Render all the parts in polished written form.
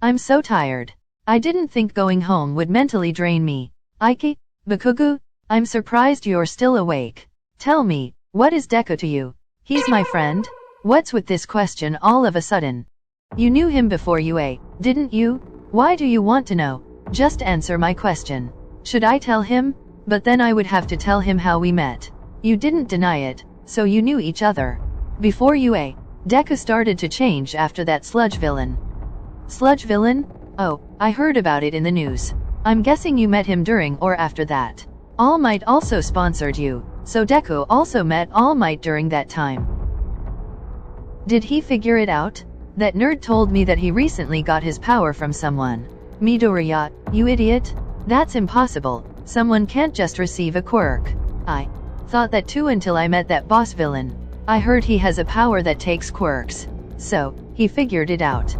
I'm so tired. I didn't think going home would mentally drain me. Ike? Bakugou? I'm surprised you're still awake. Tell me, what is Deku to you? He's my friend? What's with this question all of a sudden? You knew him before UA, didn't you? Why do you want to know? Just answer my question. Should I tell him? But then I would have to tell him how we met. You didn't deny it, so you knew each other. Before UA, Deku started to change after that sludge villain. Sludge villain? Oh, I heard about it in the news. I'm guessing you met him during or after that. All Might also sponsored you, so Deku also met All Might during that time. Did he figure it out? That nerd told me that he recently got his power from someone. Midoriya, you idiot? That's impossible. Someone can't just receive a quirk. I thought that too until I met that boss villain. I heard he has a power that takes quirks. So, he figured it out.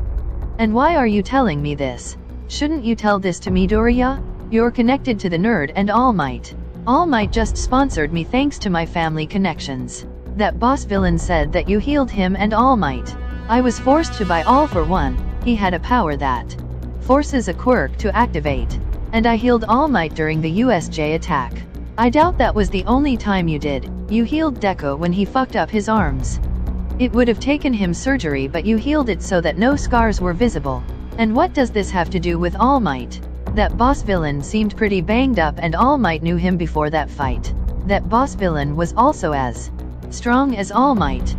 And why are you telling me this? Shouldn't you tell this to Midoriya? You're connected to the nerd and All Might. All Might just sponsored me thanks to my family connections. That boss villain said that you healed him and All Might. I was forced to buy All for One. He had a power that forces a quirk to activate. And I healed All Might during the USJ attack. I doubt that was the only time you did. You healed Deku when he fucked up his arms. It would have taken him surgery, but you healed it so that no scars were visible. And what does this have to do with All Might? That boss villain seemed pretty banged up and All Might knew him before that fight. That boss villain was also as strong as All Might.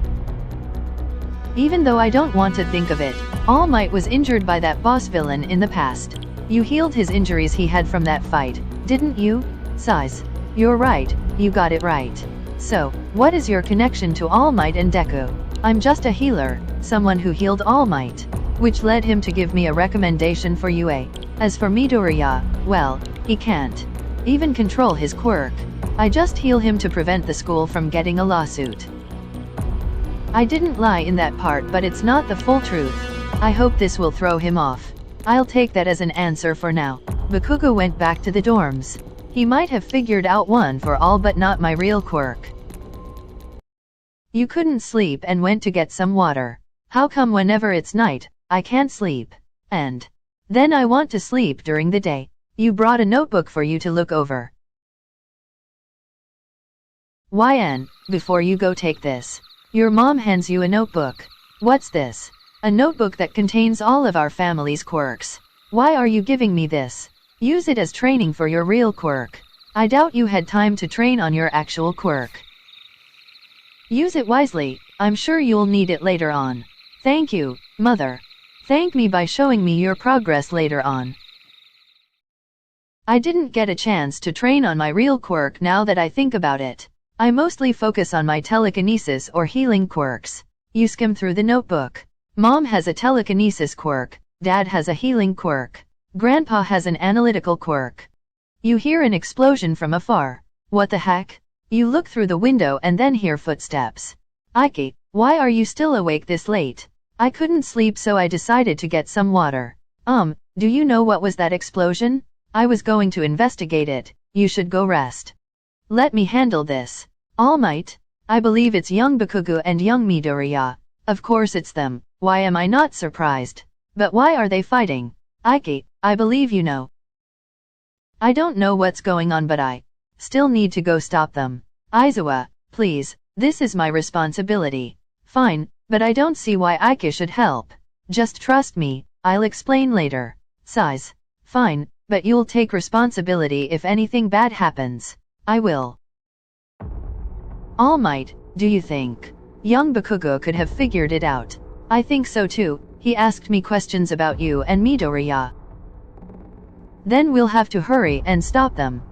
Even though I don't want to think of it, All Might was injured by that boss villain in the past. You healed his injuries he had from that fight, didn't you? Size. You're right, you got it right. So, what is your connection to All Might and Deku? I'm just a healer, someone who healed All Might, which led him to give me a recommendation for UA. As for Midoriya, well, he can't even control his quirk. I just heal him to prevent the school from getting a lawsuit. I didn't lie in that part, but it's not the full truth. I hope this will throw him off. I'll take that as an answer for now. Bakugou went back to the dorms. He might have figured out one for all, but not my real quirk. You couldn't sleep and went to get some water. How come whenever it's night, I can't sleep? And then I want to sleep during the day. You brought a notebook for you to look over. YN, before you go, take this. Your mom hands you a notebook. What's this? A notebook that contains all of our family's quirks. Why are you giving me this? Use it as training for your real quirk. I doubt you had time to train on your actual quirk. Use it wisely, I'm sure you'll need it later on. Thank you, Mother. Thank me by showing me your progress later on. I didn't get a chance to train on my real quirk now that I think about it. I mostly focus on my telekinesis or healing quirks. You skim through the notebook. Mom has a telekinesis quirk, Dad has a healing quirk, Grandpa has an analytical quirk. You hear an explosion from afar. What the heck? You look through the window and then hear footsteps. Ike, why are you still awake this late? I couldn't sleep, so I decided to get some water. Do you know what was that explosion? I was going to investigate it. You should go rest. Let me handle this. All Might? I believe it's young Bakugou and young Midoriya. Of course it's them. Why am I not surprised? But why are they fighting? Ike, I believe you know. I don't know what's going on, but I still need to go stop them. Aizawa, please, this is my responsibility. Fine, but I don't see why Ike should help. Just trust me, I'll explain later. Size. Fine, but you'll take responsibility if anything bad happens. I will. All Might, do you think young Bakugou could have figured it out? I think so too. He asked me questions about you and Midoriya. Then we'll have to hurry and stop them.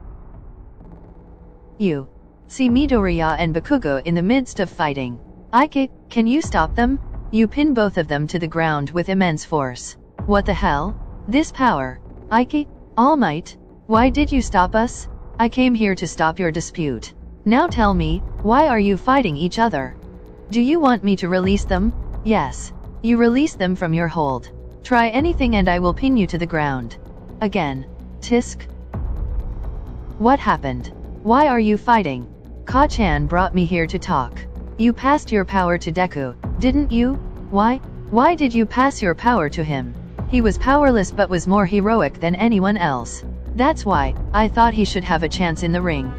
You see Midoriya and Bakugou in the midst of fighting. Ike, can you stop them? You pin both of them to the ground with immense force. What the hell? This power. Ike, All Might, why did you stop us? I came here to stop your dispute. Now tell me, why are you fighting each other? Do you want me to release them? Yes. You release them from your hold. Try anything and I will pin you to the ground. Again. Tisk. What happened? Why are you fighting? Ka-chan brought me here to talk. You passed your power to Deku, didn't you? Why? Why did you pass your power to him? He was powerless but was more heroic than anyone else. That's why I thought he should have a chance in the ring.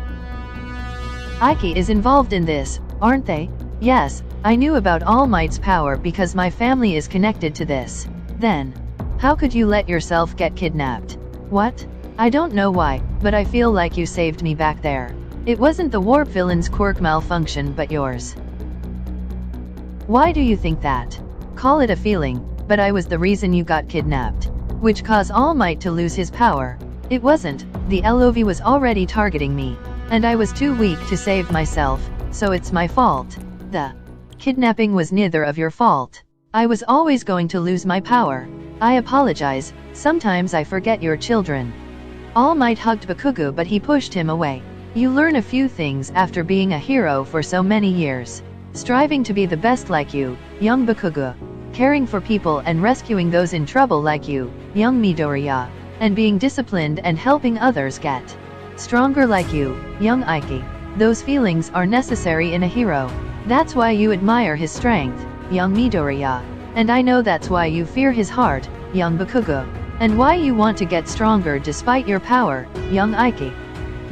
Aiki is involved in this, aren't they? Yes, I knew about All Might's power because my family is connected to this. Then, how could you let yourself get kidnapped? What? I don't know why, but I feel like you saved me back there. It wasn't the warp villain's quirk malfunction but yours. Why do you think that? Call it a feeling, but I was the reason you got kidnapped. Which caused All Might to lose his power. It wasn't, the LOV was already targeting me. And I was too weak to save myself, so it's my fault. The kidnapping was neither of your fault. I was always going to lose my power. I apologize, sometimes I forget your children. All Might hugged Bakugou but he pushed him away. You learn a few things after being a hero for so many years. Striving to be the best like you, young Bakugou. Caring for people and rescuing those in trouble like you, young Midoriya. And being disciplined and helping others get stronger like you, young Aiki. Those feelings are necessary in a hero. That's why you admire his strength, young Midoriya. And I know that's why you fear his heart, young Bakugou. And why you want to get stronger despite your power, young Aiki.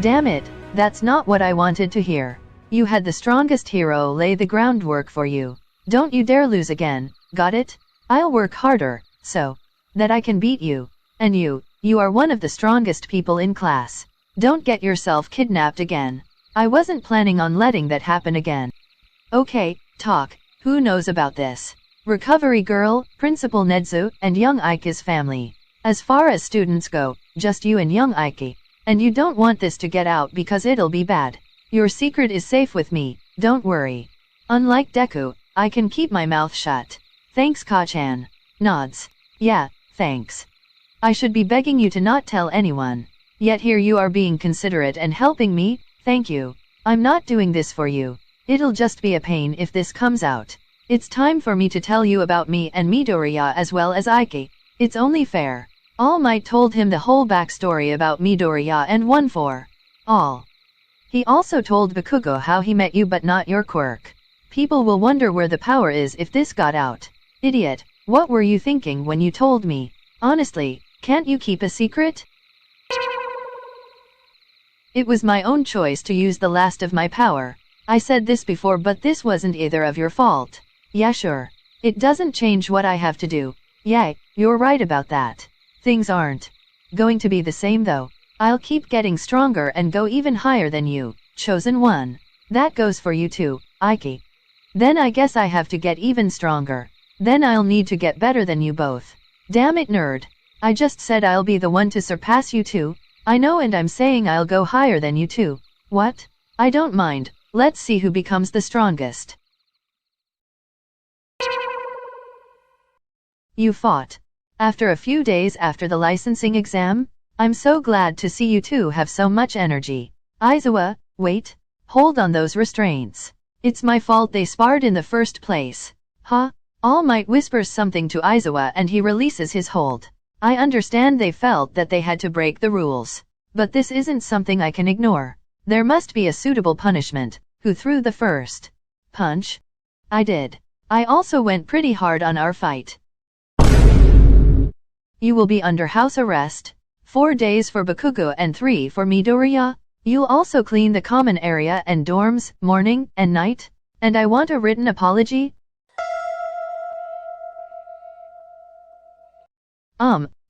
Damn it, that's not what I wanted to hear. You had the strongest hero lay the groundwork for you. Don't you dare lose again, got it? I'll work harder, so that I can beat you. And you are one of the strongest people in class. Don't get yourself kidnapped again. I wasn't planning on letting that happen again. Okay, talk, who knows about this? Recovery Girl, Principal Nedzu, and young Aiki's family. As far as students go, just you and young Aiki. And you don't want this to get out because it'll be bad. Your secret is safe with me, don't worry. Unlike Deku, I can keep my mouth shut. Thanks Ka-chan. Nods. Yeah, thanks. I should be begging you to not tell anyone. Yet here you are being considerate and helping me, thank you. I'm not doing this for you. It'll just be a pain if this comes out. It's time for me to tell you about me and Midoriya as well as Aiki. It's only fair. All Might told him the whole backstory about Midoriya and one for all. He also told Bakugou how he met you but not your quirk. People will wonder where the power is if this got out. Idiot, what were you thinking when you told me? Honestly, can't you keep a secret? It was my own choice to use the last of my power. I said this before but this wasn't either of your fault. Yeah sure. It doesn't change what I have to do. Yeah, you're right about that. Things aren't going to be the same though. I'll keep getting stronger and go even higher than you, chosen one. That goes for you too, Aiki. Then I guess I have to get even stronger. Then I'll need to get better than you both. Damn it nerd. I just said I'll be the one to surpass you too. I know and I'm saying I'll go higher than you too. What? I don't mind, let's see who becomes the strongest. You fought. After a few days after the licensing exam? I'm so glad to see you two have so much energy. Aizawa, wait. Hold on those restraints. It's my fault they sparred in the first place. Huh? All Might whispers something to Aizawa and he releases his hold. I understand they felt that they had to break the rules. But this isn't something I can ignore. There must be a suitable punishment. Who threw the first punch? I did. I also went pretty hard on our fight. You will be under house arrest. 4 days for Bakugou and 3 for Midoriya. You'll also clean the common area and dorms, morning and night. And I want a written apology.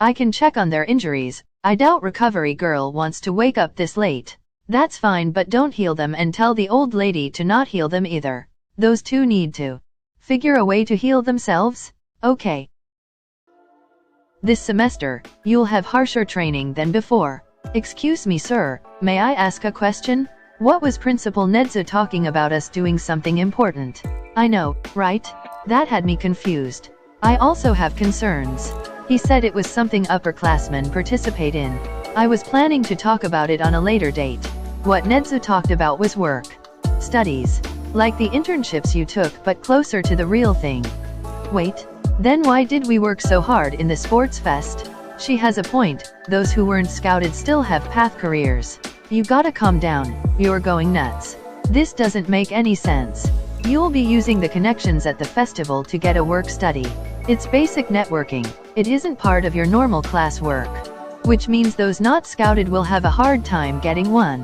I can check on their injuries. I doubt Recovery Girl wants to wake up this late. That's fine but don't heal them and tell the old lady to not heal them either. Those two need to figure a way to heal themselves. Okay. This semester, you'll have harsher training than before. Excuse me sir, may I ask a question? What was Principal Nedzu talking about us doing something important? I know, right? That had me confused. I also have concerns. He said it was something upperclassmen participate in. I was planning to talk about it on a later date. What Nedzu talked about was work. Studies. Like the internships you took but closer to the real thing. Wait. Then why did we work so hard in the sports fest? She has a point, those who weren't scouted still have path careers. You gotta calm down, you're going nuts. This doesn't make any sense. You'll be using the connections at the festival to get a work study. It's basic networking. It isn't part of your normal class work. Which means those not scouted will have a hard time getting one.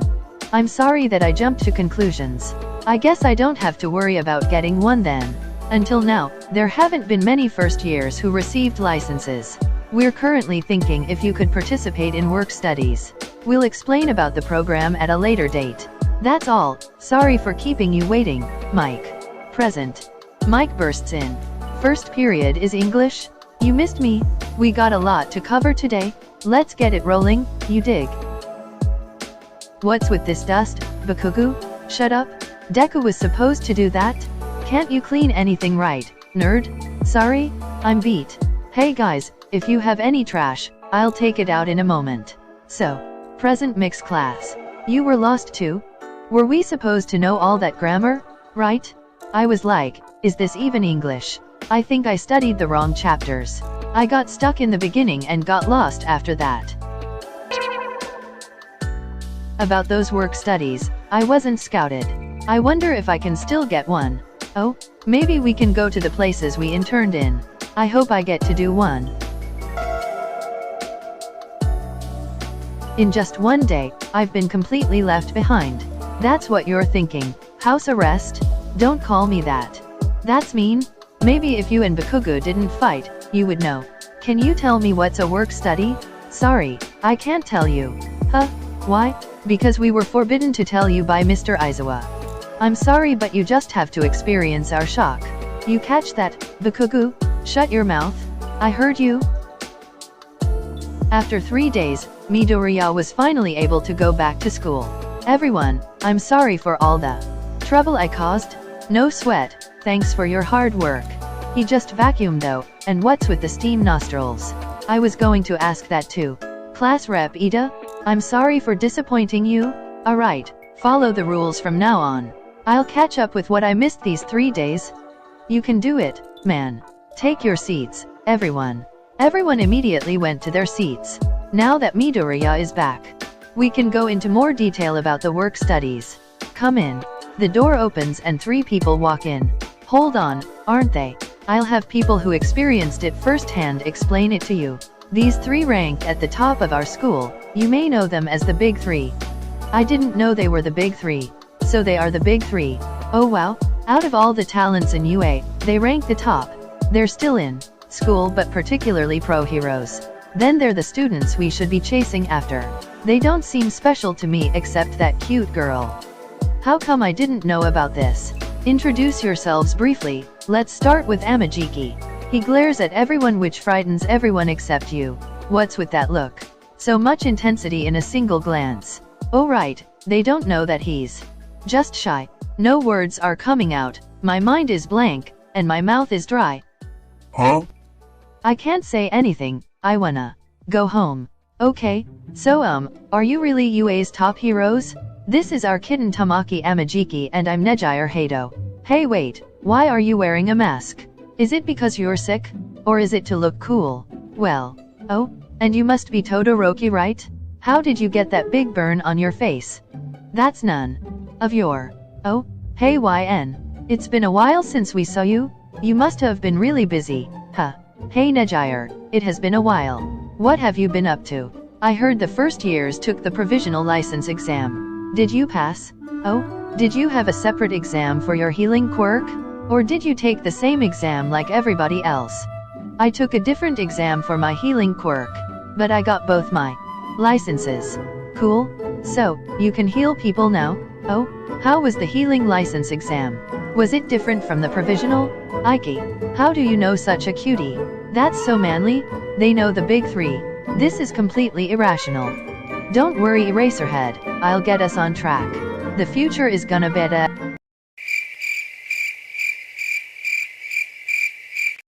I'm sorry that I jumped to conclusions. I guess I don't have to worry about getting one then. Until now, there haven't been many first years who received licenses. We're currently thinking if you could participate in work studies. We'll explain about the program at a later date. That's all. Sorry for keeping you waiting, Mike. Present. Mike bursts in. First period is English? You missed me? We got a lot to cover today. Let's get it rolling, you dig? What's with this dust, Bakugou? Shut up. Deku was supposed to do that? Can't you clean anything right, nerd? Sorry, I'm beat. Hey guys, if you have any trash, I'll take it out in a moment. So, present mixed class. You were lost too? Were we supposed to know all that grammar, right? I was like, is this even English? I think I studied the wrong chapters. I got stuck in the beginning and got lost after that. About those work studies, I wasn't scouted. I wonder if I can still get one. Oh, maybe we can go to the places we interned in. I hope I get to do one. In just one day, I've been completely left behind. That's what you're thinking. House arrest? Don't call me that. That's mean. Maybe if you and Bakugou didn't fight, you would know. Can you tell me what's a work study? Sorry, I can't tell you. Huh? Why? Because we were forbidden to tell you by Mr. Aizawa. I'm sorry, but you just have to experience our shock. You catch that, Bakugou? Shut your mouth. I heard you. After 3 days, Midoriya was finally able to go back to school. Everyone, I'm sorry for all the trouble I caused. No sweat, thanks for your hard work. He just vacuumed though, and what's with the steam nostrils? I was going to ask that too. Class Rep Ida, I'm sorry for disappointing you. Alright, follow the rules from now on. I'll catch up with what I missed these 3 days. You can do it, man. Take your seats, everyone. Everyone immediately went to their seats. Now that Midoriya is back, we can go into more detail about the work studies. Come in. The door opens and 3 people walk in. Hold on, aren't they? I'll have people who experienced it firsthand explain it to you. These 3 ranked at the top of our school. You may know them as the Big 3. I didn't know they were the Big 3. So they are the Big 3. Oh wow, out of all the talents in UA, they rank the top. They're still in school but particularly pro heroes. Then they're the students we should be chasing after. They don't seem special to me except that cute girl. How come I didn't know about this? Introduce yourselves briefly. Let's start with Amajiki. He glares at everyone, which frightens everyone except you. What's with that look? So much intensity in a single glance. Oh right, they don't know that he's just shy. No words are coming out, my mind is blank, and my mouth is dry. Huh? I can't say anything, I wanna go home. Okay, so are you really UA's top heroes? This is our kitten Tamaki Amajiki and I'm Nejire Hato. Hey wait, why are you wearing a mask? Is it because you're sick? Or is it to look cool? Well, oh, and you must be Todoroki, right? How did you get that big burn on your face? That's none of your... Oh, hey YN. It's been a while since we saw you. You must have been really busy, huh? Hey Nejire, it has been a while. What have you been up to? I heard the first years took the provisional license exam. Did you pass? Oh, did you have a separate exam for your healing quirk? Or did you take the same exam like everybody else? I took a different exam for my healing quirk, but I got both my licenses. Cool. So, you can heal people now? Oh, how was the healing license exam? Was it different from the provisional? Aiki, how do you know such a cutie? That's so manly. They know the Big 3. This is completely irrational. Don't worry Eraserhead, I'll get us on track. The future is gonna better.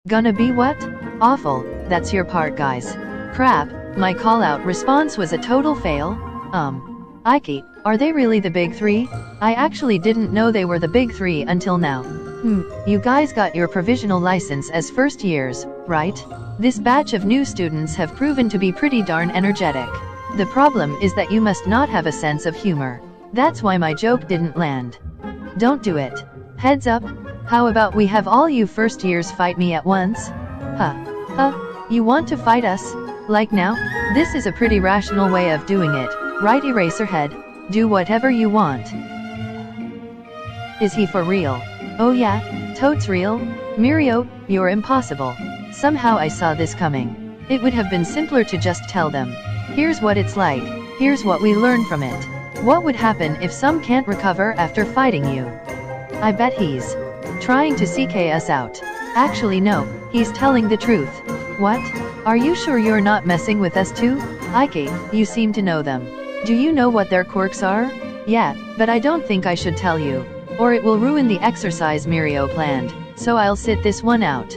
Gonna be what? Awful, that's your part guys. Crap, my call-out response was a total fail. Aiki, are they really the Big 3? I actually didn't know they were the Big 3 until now. You guys got your provisional license as first years, right? This batch of new students have proven to be pretty darn energetic. The problem is that you must not have a sense of humor. That's why my joke didn't land. Don't do it. Heads up. How about we have all you first years fight me at once? You want to fight us? Like now? This is a pretty rational way of doing it, right Eraserhead? Do whatever you want. Is he for real? Oh yeah, totes real? Mirio, you're impossible. Somehow I saw this coming. It would have been simpler to just tell them. Here's what it's like, here's what we learned from it. What would happen if some can't recover after fighting you? I bet he's trying to CK us out. Actually no, he's telling the truth. What? Are you sure you're not messing with us too? Ike, you seem to know them. Do you know what their quirks are? Yeah, but I don't think I should tell you. Or it will ruin the exercise Mirio planned, so I'll sit this one out.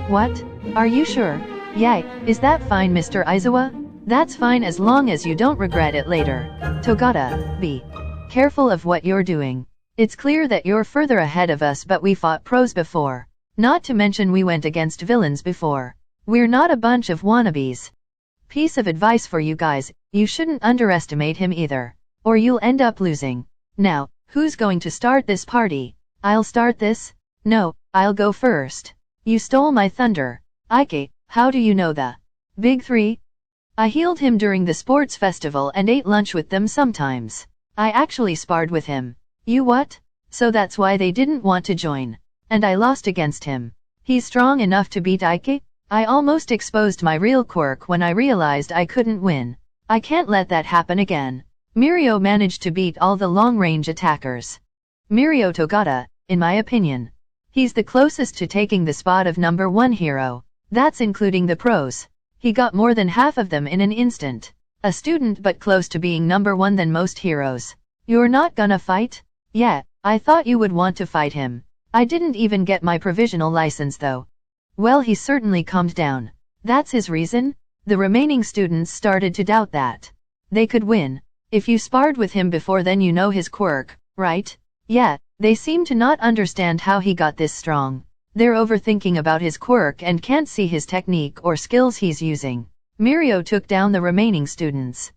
What? Are you sure? Yeah, is that fine Mr. Aizawa? That's fine as long as you don't regret it later. Togata, be careful of what you're doing. It's clear that you're further ahead of us, but we fought pros before. Not to mention we went against villains before. We're not a bunch of wannabes. Piece of advice for you guys, you shouldn't underestimate him either. Or you'll end up losing. Now, who's going to start this party? I'll start this? No, I'll go first. You stole my thunder. Ike, how do you know the Big Three? I healed him during the sports festival and ate lunch with them sometimes. I actually sparred with him. You what? So that's why they didn't want to join. And I lost against him. He's strong enough to beat Ike? I almost exposed my real quirk when I realized I couldn't win. I can't let that happen again. Mirio managed to beat all the long-range attackers. Mirio Togata, in my opinion. He's the closest to taking the spot of number one hero. That's including the pros. He got more than half of them in an instant. A student but close to being number one than most heroes. You're not gonna fight? Yeah, I thought you would want to fight him. I didn't even get my provisional license though. Well, he certainly calmed down. That's his reason? The remaining students started to doubt that they could win. If you sparred with him before then you know his quirk, right? Yeah, they seem to not understand how he got this strong. They're overthinking about his quirk and can't see his technique or skills he's using. Mirio took down the remaining students.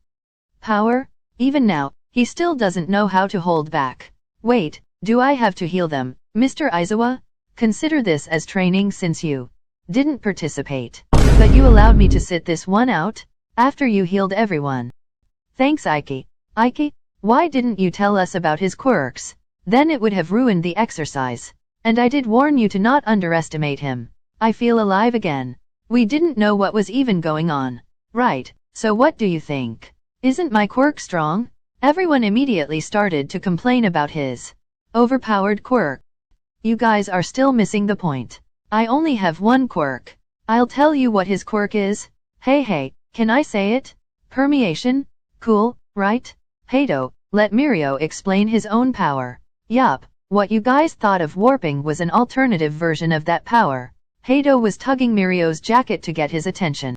Power? Even now, he still doesn't know how to hold back. Wait, do I have to heal them, Mr. Aizawa? Consider this as training since you didn't participate. But you allowed me to sit this one out? After you healed everyone. Thanks Ike. Ike, why didn't you tell us about his quirks? Then it would have ruined the exercise. And I did warn you to not underestimate him. I feel alive again. We didn't know what was even going on. Right, so what do you think? Isn't my quirk strong? Everyone immediately started to complain about his overpowered quirk. You guys are still missing the point. I only have one quirk. I'll tell you what his quirk is. Hey, can I say it? Permeation? Cool, right? Hado, let Mirio explain his own power. Yup, what you guys thought of warping was an alternative version of that power. Hado was tugging Mirio's jacket to get his attention.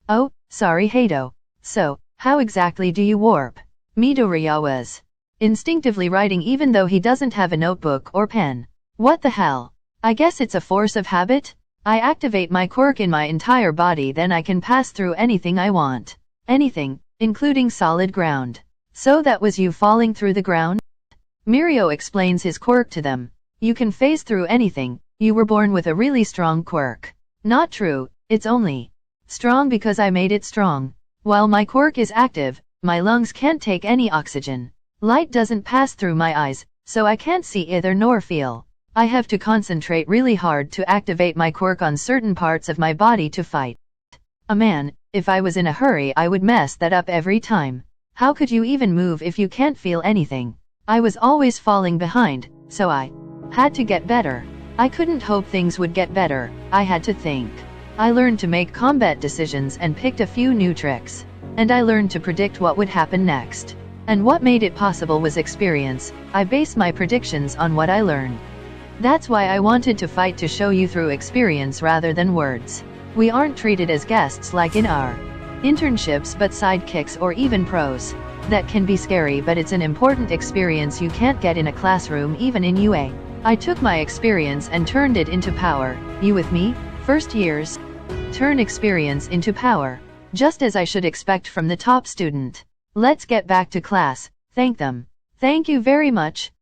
Oh, sorry Hado. So, how exactly do you warp? Midoriya was instinctively writing even though he doesn't have a notebook or pen. What the hell? I guess it's a force of habit? I activate my quirk in my entire body, then I can pass through anything I want. Anything, including solid ground. So that was you falling through the ground? Mirio explains his quirk to them. You can phase through anything, you were born with a really strong quirk. Not true, it's only strong because I made it strong. While my quirk is active, my lungs can't take any oxygen. Light doesn't pass through my eyes, so I can't see either nor feel. I have to concentrate really hard to activate my quirk on certain parts of my body to fight. Man, if I was in a hurry I would mess that up every time. How could you even move if you can't feel anything? I was always falling behind, so I had to get better. I couldn't hope things would get better, I had to think. I learned to make combat decisions and picked a few new tricks. And I learned to predict what would happen next. And what made it possible was experience. I base my predictions on what I learned. That's why I wanted to fight, to show you through experience rather than words. We aren't treated as guests like in our internships but sidekicks or even pros. That can be scary, but it's an important experience you can't get in a classroom even in UA. I took my experience and turned it into power. You with me? First years turn experience into power. Just as I should expect from the top student. Let's get back to class. Thank them. Thank you very much.